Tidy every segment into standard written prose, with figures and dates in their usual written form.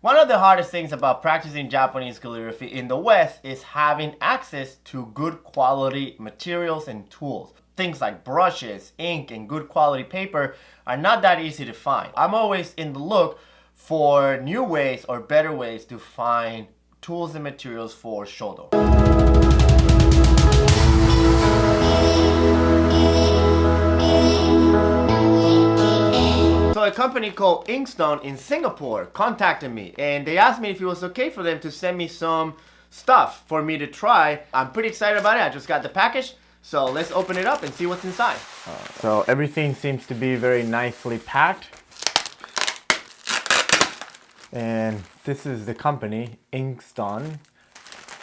One of the hardest things about practicing Japanese calligraphy in the West is having access to good quality materials and tools. Things like brushes, ink, and good quality paper are not that easy to find. I'm always in the look for new ways or better ways to find tools and materials for Shodo. So a company called Inkstone in Singapore contacted me and they asked me if it was okay for them to send me some stuff for me to try. I'm pretty excited about it. I just got the package. So let's open it up and see what's inside. So everything seems to be very nicely packed. And this is the company, Inkstone.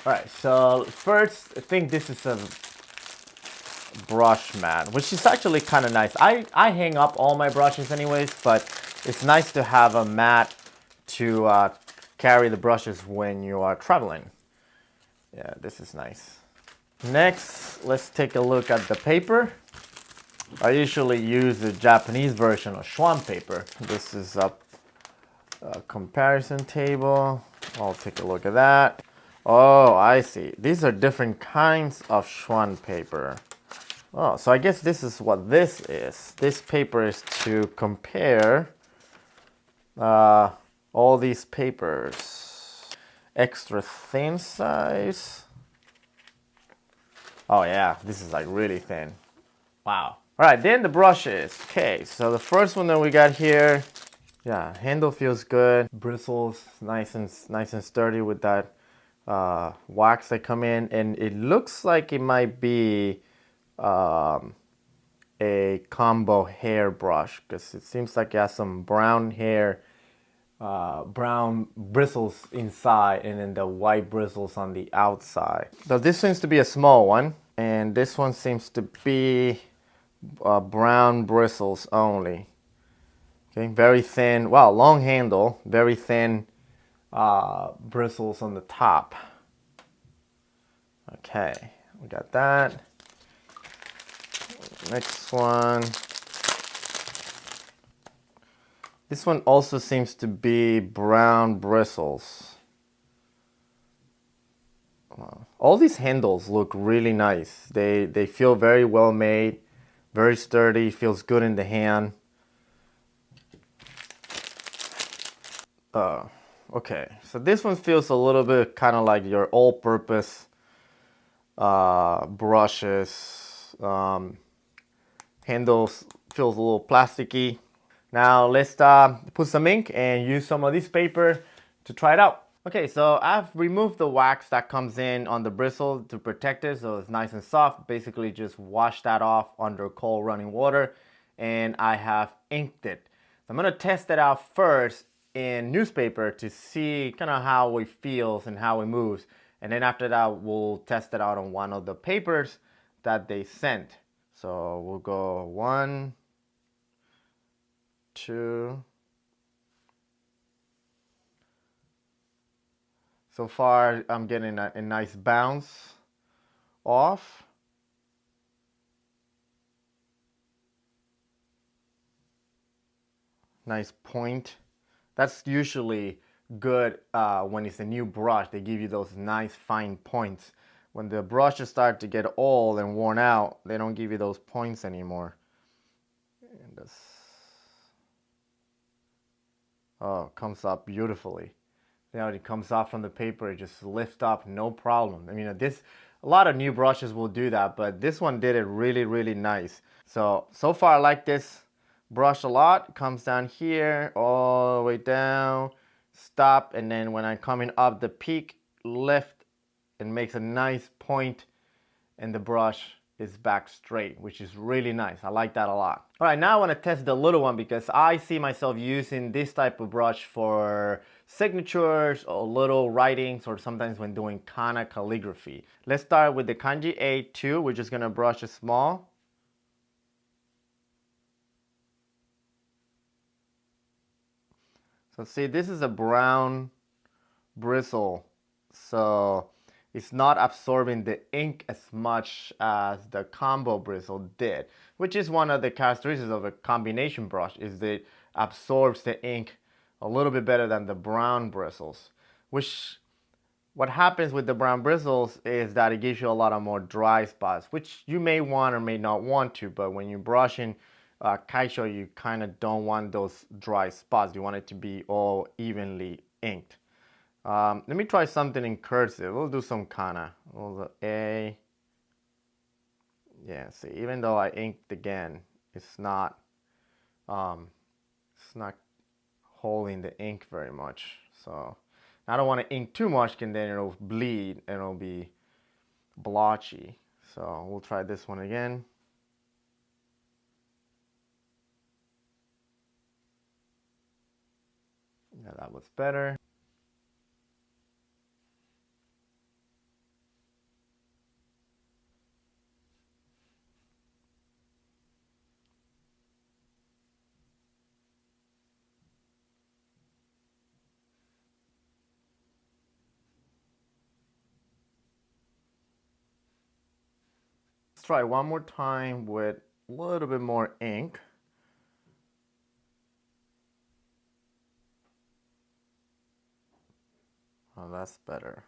Alright, so first I think this is a brush mat, which is actually kind of nice. I hang up all my brushes anyways, but it's nice to have a mat to carry the brushes when you are traveling. Yeah, this is nice. Next, let's take a look at the paper. I usually use the Japanese version of Schwan paper. This is a comparison table. I'll take a look at that. Oh, I see. These are different kinds of Schwan paper. Oh, so I guess this is what this is. This paper is to compare all these papers. Extra thin size. Oh yeah, this is like really thin. Wow. All right, then the brushes. Okay, so the first one that we got here, yeah, handle feels good. Bristles, nice and sturdy with that wax that come in, and it looks like it might be a combo hair brush because it seems like it has some brown hair, brown bristles inside and then the white bristles on the outside. So this seems to be a small one, and this one seems to be brown bristles only. Okay, very thin, wow, long handle, very thin bristles on the top. Okay, we got that. Next one. This one also seems to be brown bristles. Wow. All these handles look really nice. They feel very well made, very sturdy, feels good in the hand. Okay, so this one feels a little bit kind of like your all-purpose brushes. Handles feels a little plasticky. Now let's put some ink and use some of this paper to try it out. Okay, so I've removed the wax that comes in on the bristle to protect it so it's nice and soft. Basically just wash that off under cold running water, and I have inked it. So I'm gonna test it out first in newspaper to see kind of how it feels and how it moves. And then after that, we'll test it out on one of the papers that they sent. So we'll go 1, 2. So far, I'm getting a nice bounce off. Nice point. That's usually good when it's a new brush. They give you those nice fine points. When the brushes start to get old and worn out, they don't give you those points anymore. And this, oh, it comes up beautifully. You know, it comes off from the paper, it just lifts up, no problem. I mean, a lot of new brushes will do that, but this one did it really, really nice. So far I like this brush a lot. It comes down here, all the way down, stop, and then when I'm coming up the peak, lift, and makes a nice point, and the brush is back straight, which is really nice. I like that a lot. All right, now I want to test the little one because I see myself using this type of brush for signatures or little writings, or sometimes when doing kana calligraphy. Let's start with the kanji A2. We're just gonna brush it small. So see, this is a brown bristle, so it's not absorbing the ink as much as the combo bristle did, which is one of the characteristics of a combination brush, is that it absorbs the ink a little bit better than the brown bristles, which what happens with the brown bristles is that it gives you a lot of more dry spots, which you may want or may not want to, but when you're brushing kaisho, you kind of don't want those dry spots. You want it to be all evenly inked. Let me try something in cursive. We'll do some kana. We'll do A. Yeah, see, even though I inked again, it's not holding the ink very much. So I don't want to ink too much, and then it'll bleed and it'll be blotchy. So we'll try this one again. Yeah, that was better. Let's try one more time with a little bit more ink. Oh, that's better.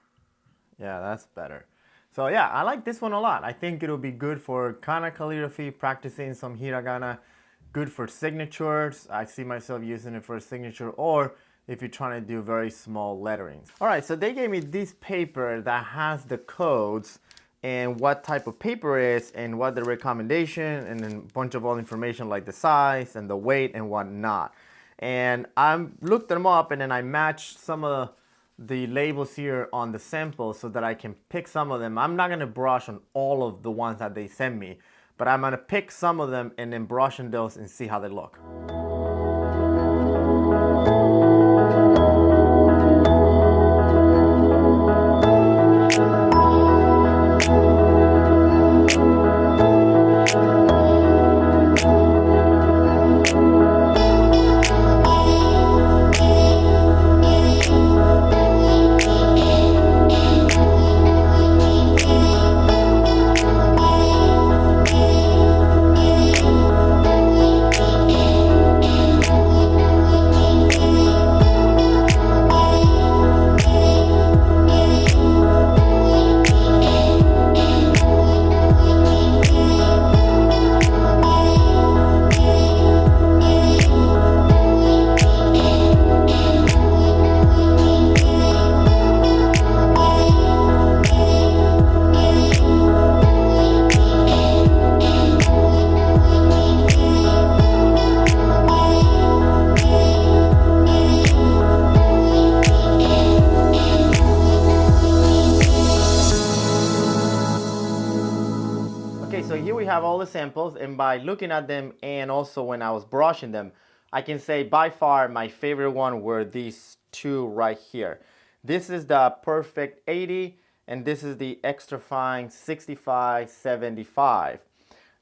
Yeah, that's better. So yeah, I like this one a lot. I think it'll be good for kana calligraphy, practicing some hiragana, good for signatures. I see myself using it for a signature, or if you're trying to do very small letterings. All right, so they gave me this paper that has the codes and what type of paper it is and what the recommendation, and then a bunch of all information like the size and the weight and whatnot. And I looked them up, and then I matched some of the labels here on the sample so that I can pick some of them. I'm not gonna brush on all of the ones that they send me, but I'm gonna pick some of them and then brush on those and see how they look. So here we have all the samples, and by looking at them and also when I was brushing them, I can say by far my favorite one were these two right here. This is the Perfect 80 and this is the Extra Fine 65-75.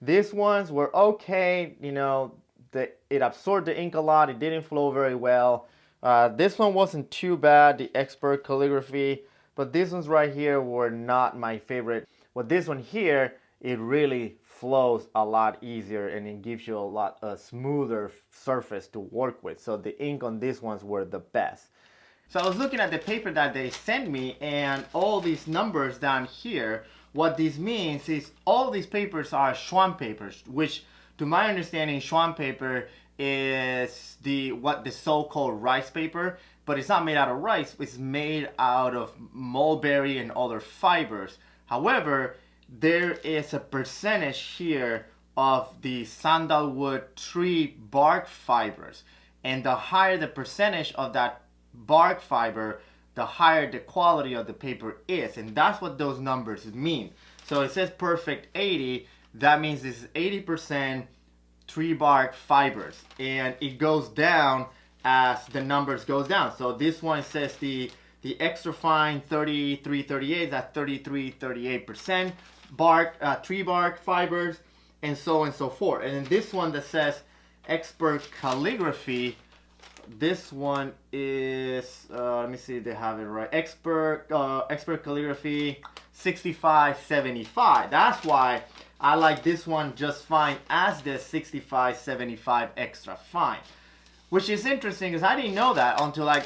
These ones were okay, you know, it absorbed the ink a lot, it didn't flow very well. This one wasn't too bad, the Expert Calligraphy, but these ones right here were not my favorite. But this one here, it really flows a lot easier and it gives you a smoother surface to work with. So the ink on these ones were the best. So I was looking at the paper that they sent me and all these numbers down here. What this means is all these papers are Schwamm papers, which to my understanding Schwamm paper is the so-called rice paper, but it's not made out of rice, it's made out of mulberry and other fibers. However, there is a percentage here of the sandalwood tree bark fibers, and the higher the percentage of that bark fiber, the higher the quality of the paper is, and that's what those numbers mean. So it says Perfect 80, that means this is 80% tree bark fibers, and it goes down as the numbers goes down. So this one says the Extra Fine 3338, that's 38% bark, tree bark fibers, and so forth. And then this one that says Expert Calligraphy, this one is let me see if they have it right. Expert Calligraphy 65-75. That's why I like this one just fine as the 65-75 Extra Fine. Which is interesting because I didn't know that until I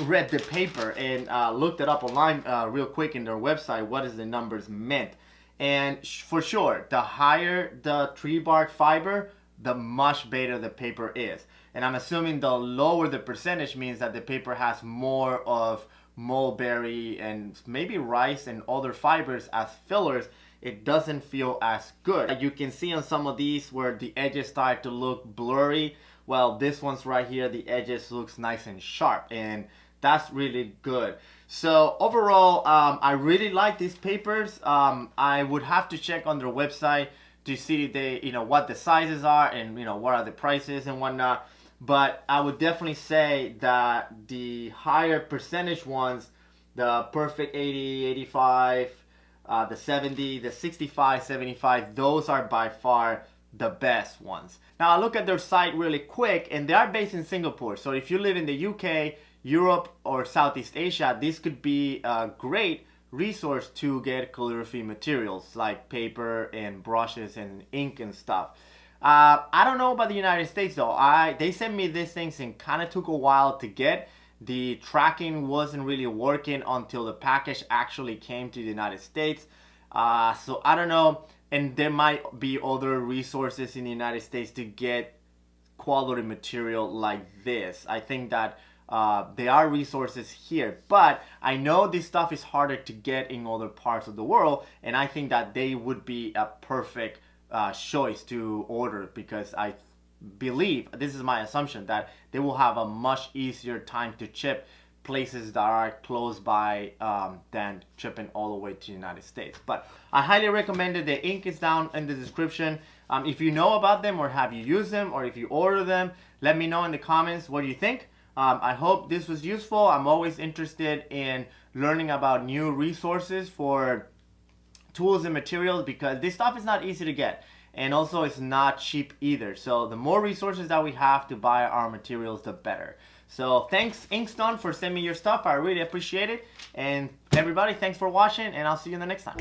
read the paper and looked it up online real quick in their website. What is the numbers meant? And for sure, the higher the tree bark fiber, the much better the paper is. And I'm assuming the lower the percentage means that the paper has more of mulberry and maybe rice and other fibers as fillers. It doesn't feel as good. You can see on some of these where the edges start to look blurry. Well, this one's right here, the edges looks nice and sharp, and that's really good. So overall, I really like these papers. I would have to check on their website to see if they, what the sizes are and what are the prices and whatnot. But I would definitely say that the higher percentage ones, the perfect 80, 85, the 70, the 65, 75, those are by far the best ones. Now I look at their site really quick, and they are based in Singapore. So if you live in the UK, Europe, or Southeast Asia, this could be a great resource to get calligraphy materials like paper and brushes and ink and stuff. I don't know about the United States though. They sent me these things and kind of took a while to get. The tracking wasn't really working until the package actually came to the United States. So I don't know. And there might be other resources in the United States to get quality material like this. I think that there are resources here, but I know this stuff is harder to get in other parts of the world, and I think that they would be a perfect choice to order, because I believe, this is my assumption, that they will have a much easier time to ship places that are close by than shipping all the way to the United States. But I highly recommend it. The ink is down in the description. If you know about them, or have you used them, or if you order them, let me know in the comments what you think. I hope this was useful. I'm always interested in learning about new resources for tools and materials, because this stuff is not easy to get, and also it's not cheap either. So the more resources that we have to buy our materials, the better. So thanks Inkstone for sending me your stuff. I really appreciate it. And everybody, thanks for watching, and I'll see you in the next time.